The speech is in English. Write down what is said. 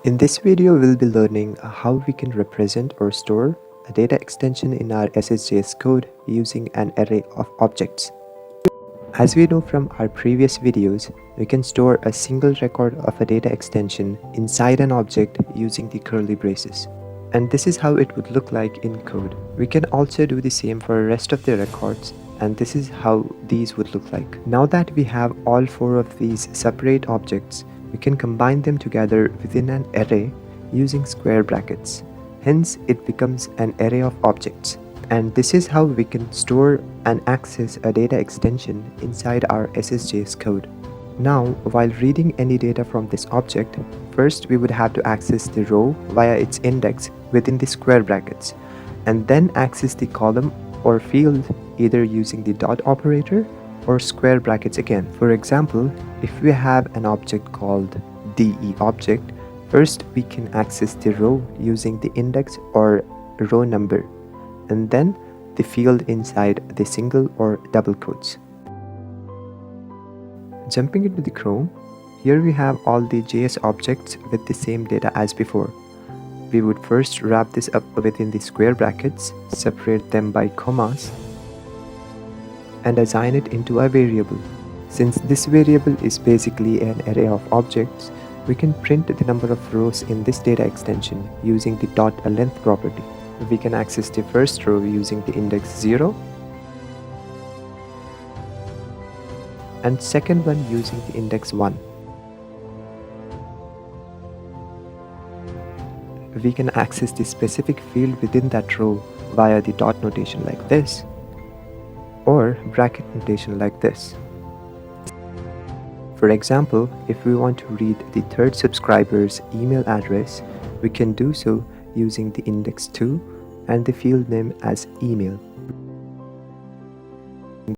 In this video, we'll be learning how we can represent or store a data extension in our SSJS code using an array of objects. As we know from our previous videos, we can store a single record of a data extension inside an object using the curly braces. And this is how it would look like in code. We can also do the same for the rest of the records, and this is how these would look like. Now that we have all four of these separate objects, we can combine them together within an array using square brackets. Hence, it becomes an array of objects. And this is how we can store and access a data extension inside our SSJS code. Now, while reading any data from this object, first we would have to access the row via its index within the square brackets, and then access the column or field either using the dot operator or square brackets again. For example, if we have an object called DE object, first we can access the row using the index or row number, and then the field inside the single or double quotes. Jumping into the Chrome, here we have all the JS objects with the same data as before. We would first wrap this up within the square brackets, separate them by commas, and assign it into a variable. Since this variable is basically an array of objects, we can print the number of rows in this data extension using the .length property. We can access the first row using the index 0 and second one using the index 1. We can access the specific field within that row via the dot notation like this, or bracket notation like this. For example, if we want to read the third subscriber's email address, we can do so using the index 2 and the field name as email.